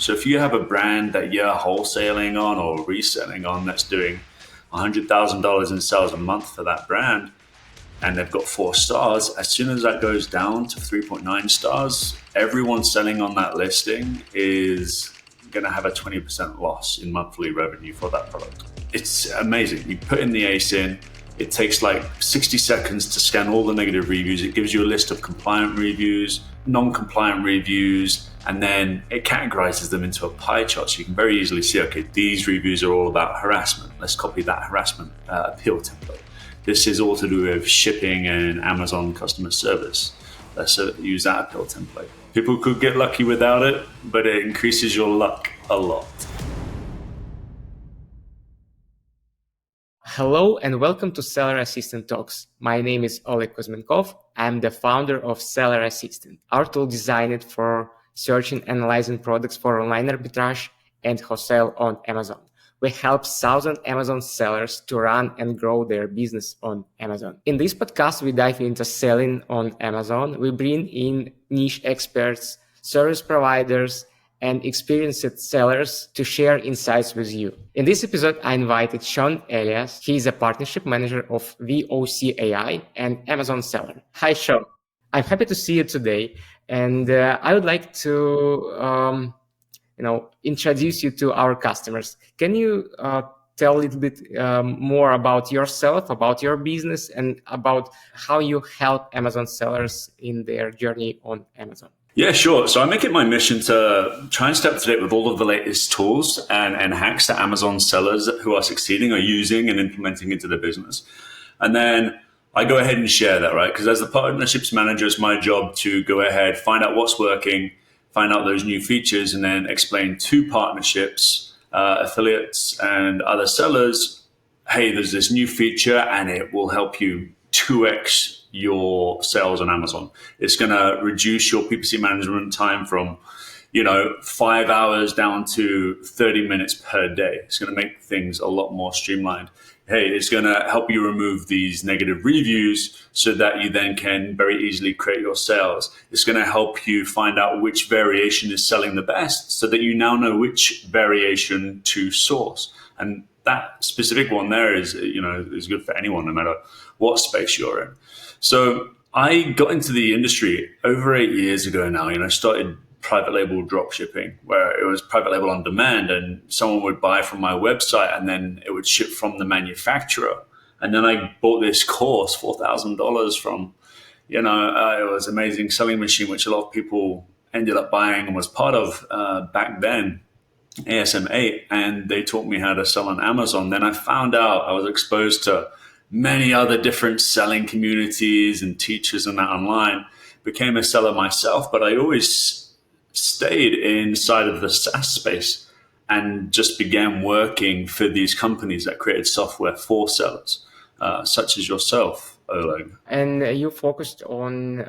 So if you have a brand that you're wholesaling on or reselling on that's doing $100,000 in sales a month for that brand, and they've got 4 stars, as soon as that goes down to 3.9 stars, everyone selling on that listing is going to have a 20% loss in monthly revenue for that product. It's amazing. You put in the ASIN, it takes like 60 seconds to scan all the negative reviews. It gives you a list of compliant reviews, non-compliant reviews, and then it categorizes them into a pie chart. So you can very easily see, okay, these reviews are all about harassment. Let's copy that harassment appeal template. This is all to do with shipping and Amazon customer service. Let's use that appeal template. People could get lucky without it, but it increases your luck a lot. Hello and welcome to Seller Assistant Talks. My name is Oleg Kuzmenkov. I'm the founder of Seller Assistant, our tool designed for searching and analyzing products for online arbitrage and wholesale on Amazon. We help 1,000 Amazon sellers to run and grow their business on Amazon. In this podcast, we dive into selling on Amazon. We bring in niche experts, service providers, and experienced sellers to share insights with you. In this episode, I invited Sean Elias. He is a partnership manager of VOC AI and Amazon seller. Hi, Sean. I'm happy to see you today. And I would like to introduce you to our customers. Can you tell a little bit more about yourself, about your business, and about how you help Amazon sellers in their journey on Amazon? Yeah, sure. So I make it my mission to try and stay up to date with all of the latest tools and hacks that Amazon sellers who are succeeding are using and implementing into their business. And then I go ahead and share that, right? Because as the partnerships manager, it's my job to go ahead, find out what's working, find out those new features, and then explain to partnerships, affiliates, and other sellers, hey, there's this new feature and it will help you 2x your sales on Amazon. It's going to reduce your PPC management time from 5 hours down to 30 minutes per day. It's going to make things a lot more streamlined. Hey, it's going to help you remove these negative reviews so that you then can very easily create your sales. It's going to help you find out which variation is selling the best so that you now know which variation to source. And that specific one there is good for anyone, no matter what space you're in. So I got into the industry over 8 years ago now. I started private label drop shipping, where it was private label on demand, and someone would buy from my website and then it would ship from the manufacturer. And then I bought this course, $4,000 from, it was Amazing Selling Machine, which a lot of people ended up buying and was part of back then, ASM 8. And they taught me how to sell on Amazon. Then I found out I was exposed to many other different selling communities and teachers and that online, became a seller myself, but I always stayed inside of the SaaS space and just began working for these companies that created software for sellers, such as yourself, Oleg. And you focused on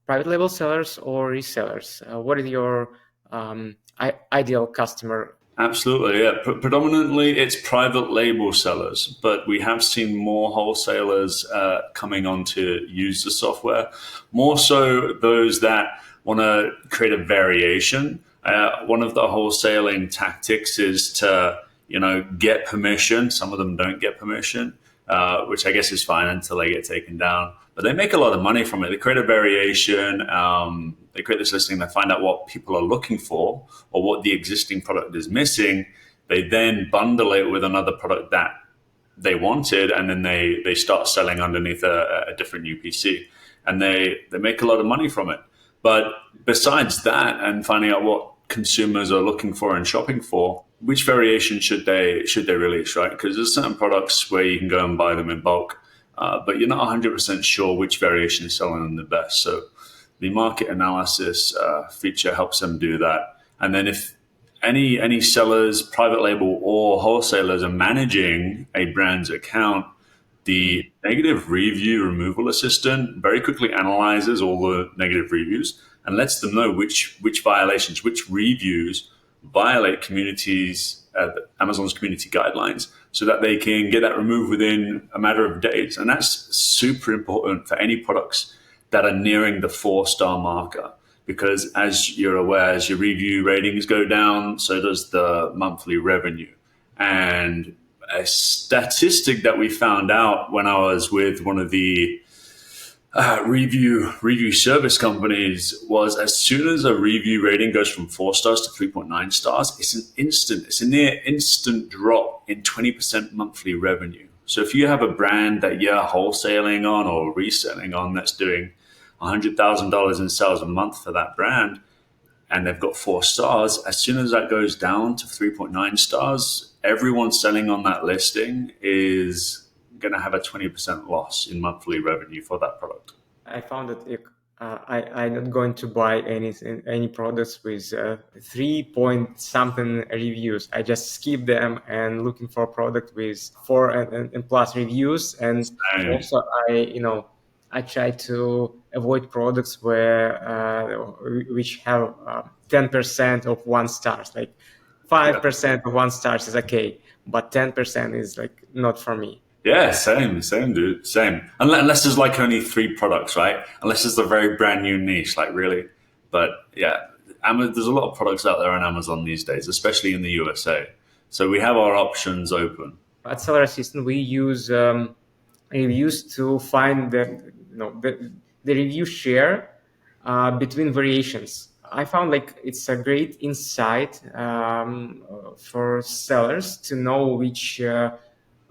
private label sellers or resellers. What is your ideal customer? Absolutely, yeah. Predominantly, it's private label sellers, but we have seen more wholesalers coming on to use the software, more so those that want to create a variation. One of the wholesaling tactics is to, get permission. Some of them don't get permission, which I guess is fine until they get taken down. But they make a lot of money from it. They create a variation. They create this listing. They find out what people are looking for or what the existing product is missing. They then bundle it with another product that they wanted, and then they start selling underneath a different UPC. And they make a lot of money from it. But besides that, and finding out what consumers are looking for and shopping for, which variation should they release, right? Because there's certain products where you can go and buy them in bulk, but you're not 100% sure which variation is selling them the best. So the market analysis feature helps them do that. And then if any sellers, private label or wholesalers are managing a brand's account, the negative review removal assistant very quickly analyzes all the negative reviews and lets them know which violations, which reviews violate Amazon's community guidelines, so that they can get that removed within a matter of days. And that's super important for any products that are nearing the 4-star marker. because as you're aware, as your review ratings go down, so does the monthly revenue. And a statistic that we found out when I was with one of the review service companies was, as soon as a review rating goes from 4 stars to 3.9 stars, it's a near instant drop in 20% monthly revenue. So if you have a brand that you're wholesaling on or reselling on that's doing $100,000 in sales a month for that brand, and they've got 4 stars, as soon as that goes down to 3.9 stars, everyone selling on that listing is going to have a 20% loss in monthly revenue for that product. I found that I'm not going to buy any products with 3 point something reviews. I just skip them and looking for a product with 4 and plus reviews. And also I try to avoid products which have 10% of 1 stars. Like 5% of 1 stars is okay, but 10% is like not for me. Yeah, same, dude, same. Unless there's like only 3 products, right? Unless it's a very brand new niche, like really. But yeah, there's a lot of products out there on Amazon these days, especially in the USA. So we have our options open. At Seller Assistant, we use reviews to find the review share between variations. I found like it's a great insight for sellers to know which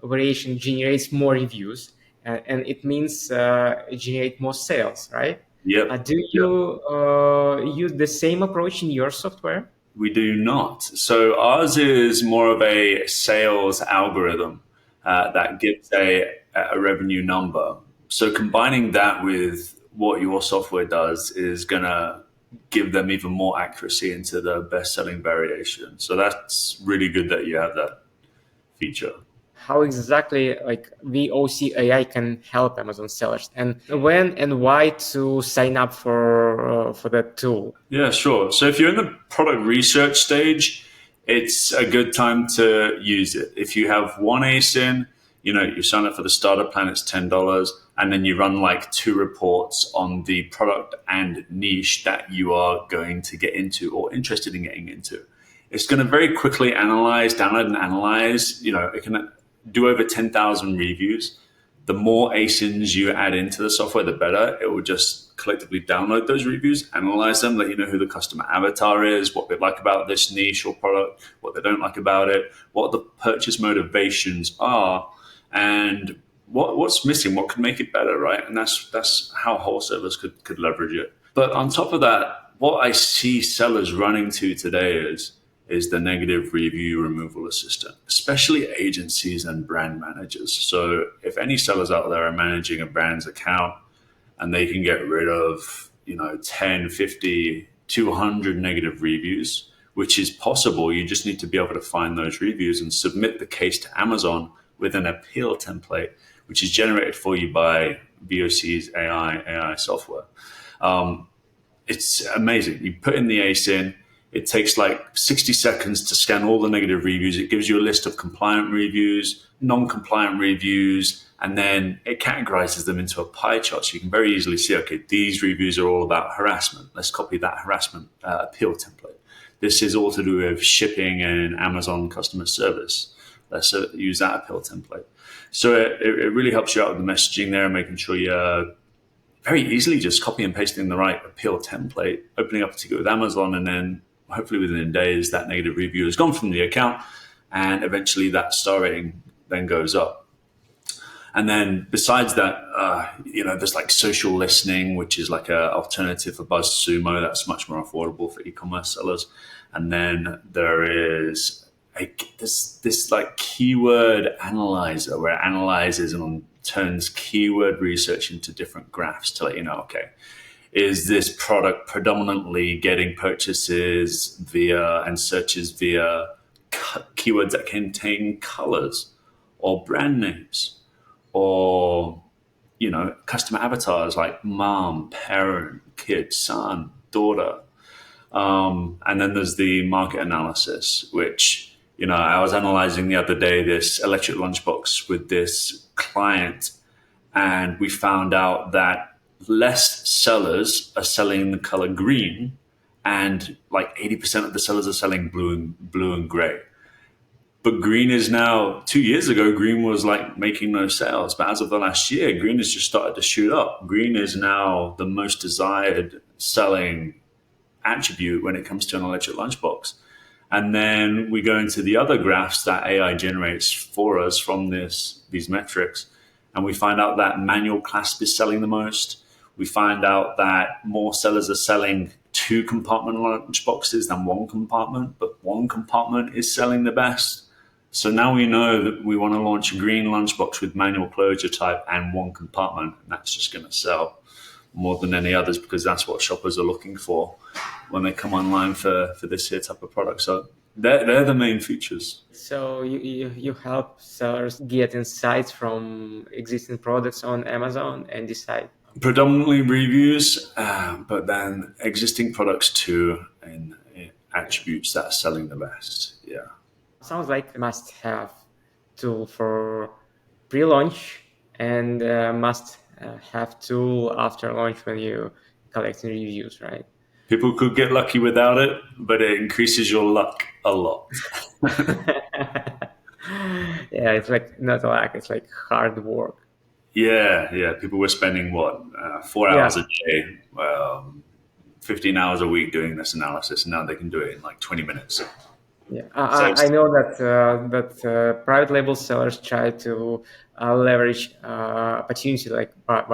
variation generates more reviews, and it means generate more sales, right? Yeah. Do you use the same approach in your software? We do not. So ours is more of a sales algorithm that gives a revenue number. So combining that with what your software does is going to give them even more accuracy into the best-selling variation. So that's really good that you have that feature. How exactly like VOC AI can help Amazon sellers, and when and why to sign up for that tool? Yeah, sure. So if you're in the product research stage, it's a good time to use it. If you have one ASIN, you sign up for the starter plan, it's $10, and then you run like 2 reports on the product and niche that you are going to get into or interested in getting into. It's going to very quickly download and analyze. It can do over 10,000 reviews. The more ASINs you add into the software, the better. It will just collectively download those reviews, analyze them, let you know who the customer avatar is, what they like about this niche or product, what they don't like about it, what the purchase motivations are, and what's missing, what could make it better, right? And that's how wholesalers could leverage it. But on top of that, what I see sellers running to today is the negative review removal assistant, especially agencies and brand managers. So if any sellers out there are managing a brand's account and they can get rid of 10, 50, 200 negative reviews, which is possible, you just need to be able to find those reviews and submit the case to Amazon with an appeal template, which is generated for you by VOC's AI software. It's amazing. You put in the ASIN, it takes like 60 seconds to scan all the negative reviews. It gives you a list of compliant reviews, non-compliant reviews, and then it categorizes them into a pie chart. So you can very easily see, okay, these reviews are all about harassment. Let's copy that harassment appeal template. This is all to do with shipping and Amazon customer service. Let's use that appeal template. So it really helps you out with the messaging there, making sure you're very easily just copy and pasting the right appeal template, opening up a ticket with Amazon, and then hopefully within days that negative review has gone from the account, and eventually that star rating then goes up. And then besides that, there's like social listening, which is like an alternative for BuzzSumo that's much more affordable for e-commerce sellers. And then there is this like keyword analyzer where it analyzes and turns keyword research into different graphs to let you know, okay, is this product predominantly getting purchases via and searches via keywords that contain colors or brand names or, customer avatars like mom, parent, kid, son, daughter. And then there's the market analysis, which, I was analyzing the other day this electric lunchbox with this client, and we found out that less sellers are selling the color green, and like 80% of the sellers are selling blue and gray. But green is now, 2 years ago, green was like making no sales. But as of the last year, green has just started to shoot up. Green is now the most desired selling attribute when it comes to an electric lunchbox. And then we go into the other graphs that AI generates for us from these metrics. And we find out that manual clasp is selling the most. We find out that more sellers are selling 2-compartment lunchboxes than 1 compartment, but 1 compartment is selling the best. So now we know that we want to launch a green lunchbox with manual closure type and 1 compartment. And that's just going to sell more than any others, because that's what shoppers are looking for when they come online for this here type of product. So they're the main features. So you help sellers get insights from existing products on Amazon and decide. Predominantly reviews, but then existing products too, and attributes that are selling the best. Yeah. Sounds like a must-have tool for pre-launch and must-have tool after launch when you collecting reviews, right? People could get lucky without it, but it increases your luck a lot. Yeah, it's like not luck, it's like hard work. Yeah. People were spending 4 hours a day, 15 hours a week doing this analysis, and now they can do it in like 20 minutes. Yeah, I know that private label sellers try to leverage opportunity like by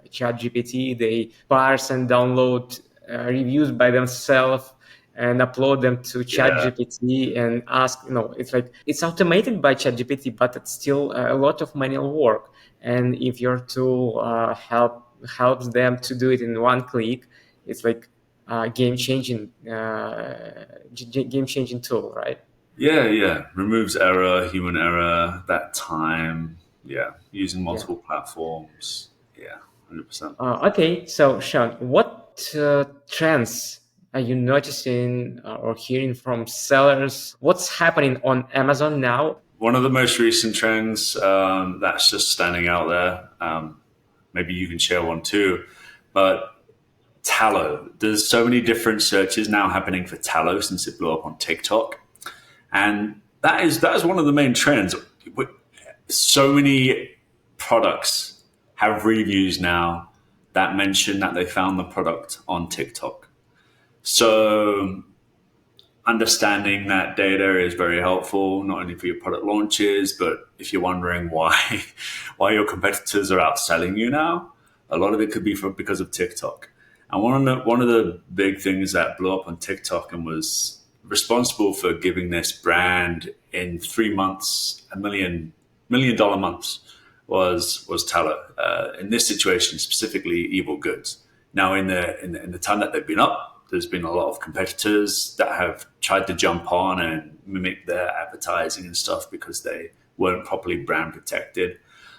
ChatGPT. They parse and download reviews by themselves and upload them to ChatGPT and ask. It's like it's automated by ChatGPT, but it's still a lot of manual work. And if your tool helps them to do it in one click, it's like game changing tool, right? Yeah. Removes error, human error, that time. Yeah. Using multiple platforms. Yeah, 100%. Okay, so Sean, what trends are you noticing or hearing from sellers? What's happening on Amazon now? One of the most recent trends that's just standing out there, maybe you can share one too, but tallow. There's so many different searches now happening for tallow since it blew up on TikTok. And that is one of the main trends. So many products have reviews now that mention that they found the product on TikTok. So understanding that data is very helpful, not only for your product launches, but if you're wondering why your competitors are outselling you now, a lot of it could be because of TikTok. And one of the big things that blew up on TikTok and was responsible for giving this brand in 3 months $1 million months was tallow. In this situation, specifically, Evil Goods. Now, in the time that they've been up, there's been a lot of competitors that have tried to jump on and mimic their advertising and stuff because they weren't properly brand protected.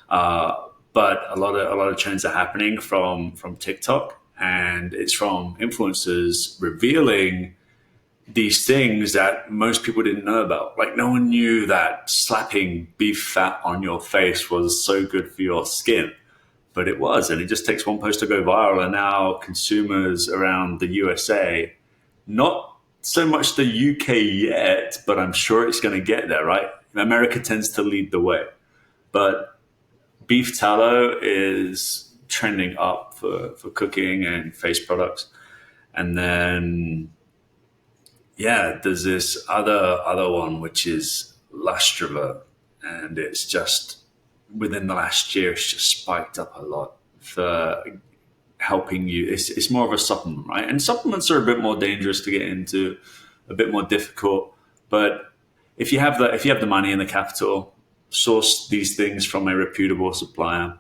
But a lot of trends are happening from TikTok, and it's from influencers revealing these things that most people didn't know about. Like, no one knew that slapping beef fat on your face was so good for your skin, but it was. And it just takes one post to go viral. And now consumers around the USA, not so much the UK yet, but I'm sure it's going to get there, right? America tends to lead the way. But beef tallow is trending up for cooking and face products. And then there's this other one, which is Lustrova, and it's just within the last year, it's just spiked up a lot for helping you. It's more of a supplement, right? And supplements are a bit more dangerous to get into, a bit more difficult. But if you have the money and the capital, source these things from a reputable supplier,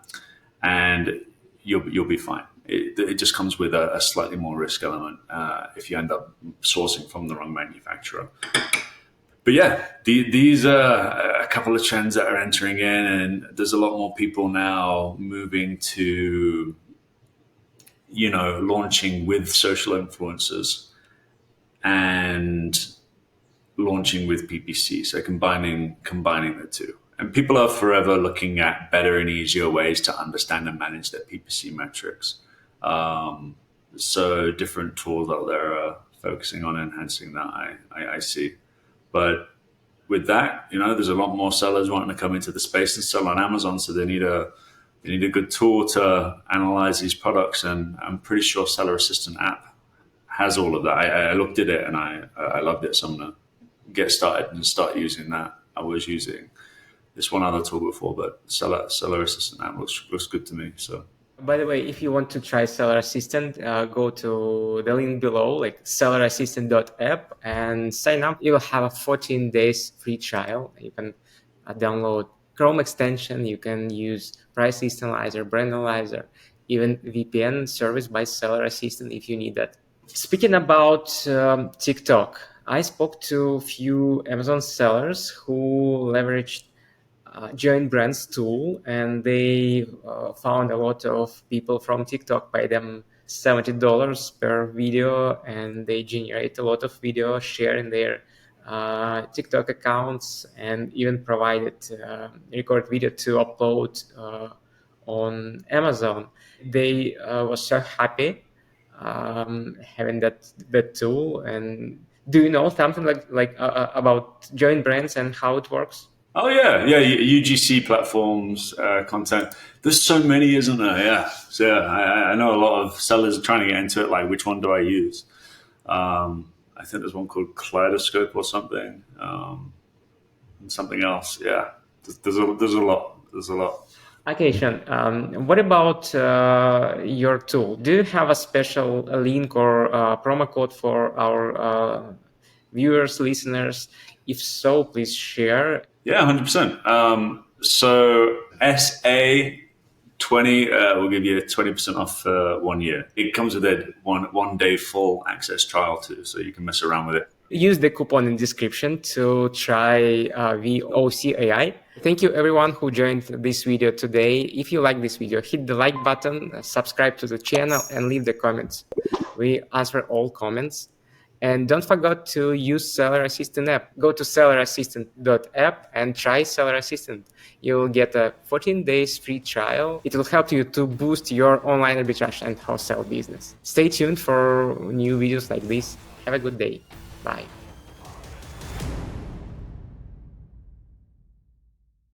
and you'll be fine. It just comes with a slightly more risk element if you end up sourcing from the wrong manufacturer. But these are a couple of trends that are entering in, and there's a lot more people now moving to, launching with social influencers and launching with PPC. So combining the two. And people are forever looking at better and easier ways to understand and manage their PPC metrics. So different tools out there are focusing on enhancing that. I see, but with that, there's a lot more sellers wanting to come into the space and sell on Amazon. So they need a good tool to analyze these products, and I'm pretty sure Seller Assistant app has all of that. I looked at it and I loved it. So I'm gonna get started and start using that. I was using this one other tool before, but Seller Assistant app looks good to me. So. By the way, if you want to try Seller Assistant, go to the link below, like sellerassistant.app, and sign up. You will have a 14 days free trial. You can download Chrome extension. You can use Price List Analyzer, Brand Analyzer, even VPN service by Seller Assistant if you need that. Speaking about TikTok, I spoke to a few Amazon sellers who leveraged Joint Brands tool, and they found a lot of people from TikTok pay them $70 per video, and they generate a lot of video, share in their TikTok accounts, and even provided record video to upload on Amazon. They were so happy having that tool. And do you know something like about Joint Brands and how it works? Oh yeah, UGC platforms, content. There's so many, isn't there? Yeah. So yeah, I know a lot of sellers are trying to get into it. Like, which one do I use? I think there's one called Kaleidoscope or something, and something else. Yeah, there's a lot. There's a lot. Okay, Sean. What about your tool? Do you have a special link or promo code for our viewers, listeners? If so, please share. Yeah, 100%. So SA20 will give you 20% off 1 year. It comes with a one day full access trial too, so you can mess around with it. Use the coupon in description to try VOC AI. Thank you everyone who joined this video today. If you like this video, hit the like button, subscribe to the channel, and leave the comments. We answer all comments. And don't forget to use Seller Assistant app. Go to sellerassistant.app and try Seller Assistant. You'll get a 14 days free trial. It will help you to boost your online arbitrage and wholesale business. Stay tuned for new videos like this. Have a good day. Bye.